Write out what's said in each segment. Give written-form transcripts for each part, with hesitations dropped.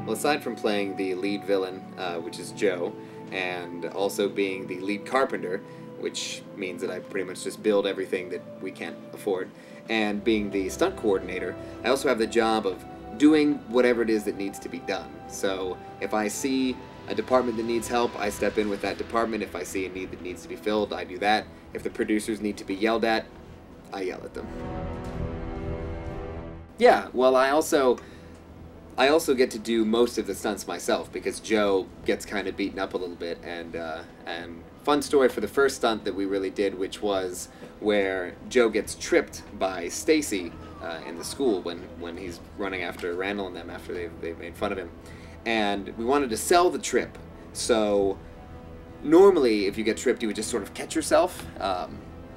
Well, aside from playing the lead villain, which is Joe, and also being the lead carpenter, which means that I pretty much just build everything that we can't afford, and being the stunt coordinator, I also have the job of doing whatever it is that needs to be done. So if I see a department that needs help, I step in with that department. If I see a need that needs to be filled, I do that. If the producers need to be yelled at, I yell at them. Yeah, well, I also get to do most of the stunts myself because Joe gets kind of beaten up a little bit. And fun story for the first stunt that we really did, which was where Joe gets tripped by Stacy in the school when he's running after Randall and them after they've made fun of him. And we wanted to sell the trip. So normally if you get tripped, you would just sort of catch yourself.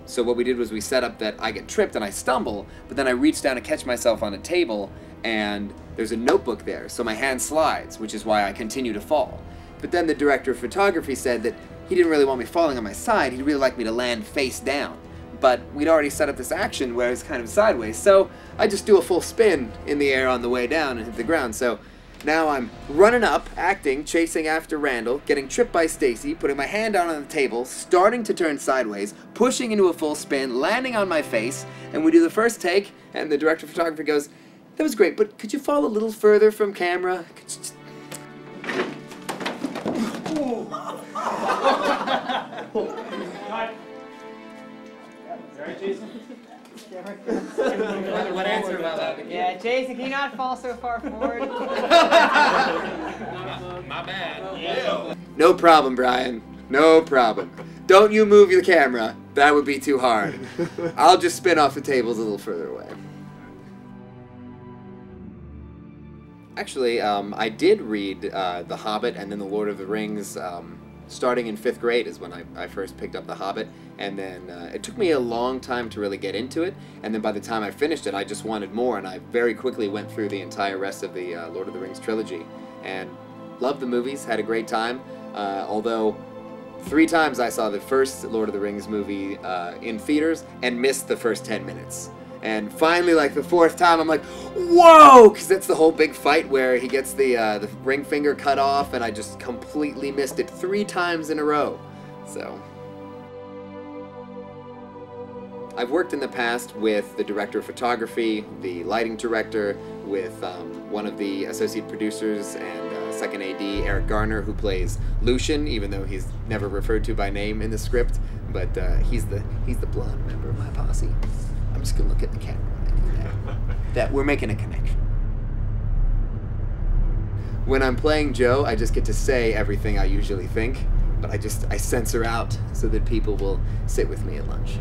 So what we did was we set up that I get tripped and I stumble, but then I reach down to catch myself on a table, and there's a notebook there, so my hand slides, which is why I continue to fall. But then the director of photography said that he didn't really want me falling on my side, he'd really like me to land face down. But we'd already set up this action where I was kind of sideways, so I just do a full spin in the air on the way down and hit the ground. So now I'm running up, acting, chasing after Randall, getting tripped by Stacy, putting my hand down on the table, starting to turn sideways, pushing into a full spin, landing on my face, and we do the first take, and the director of photography goes, "That was great, but could you fall a little further from camera?" Alright, Jason? What answer am I allowed to give? Yeah, Jason, can you not fall so far forward? My bad. Yeah. No problem, Brian. No problem. Don't you move your camera. That would be too hard. I'll just spin off the tables a little further away. Actually, I did read The Hobbit and then The Lord of the Rings. Starting in 5th grade is when I first picked up The Hobbit, and then it took me a long time to really get into it, and then by the time I finished it I just wanted more, and I very quickly went through the entire rest of the Lord of the Rings trilogy, and loved the movies, had a great time, although 3 times I saw the first Lord of the Rings movie in theaters and missed the first 10 minutes. And finally, like the 4th time, I'm like, whoa! Because that's the whole big fight where he gets the ring finger cut off, and I just completely missed it 3 times in a row. So I've worked in the past with the director of photography, the lighting director, with one of the associate producers and second AD, Eric Garner, who plays Lucian, even though he's never referred to by name in the script. But he's the blonde member of my posse. I'm just gonna look at the camera when I do that we're making a connection. When I'm playing Joe, I just get to say everything I usually think, but I censor out so that people will sit with me at lunch.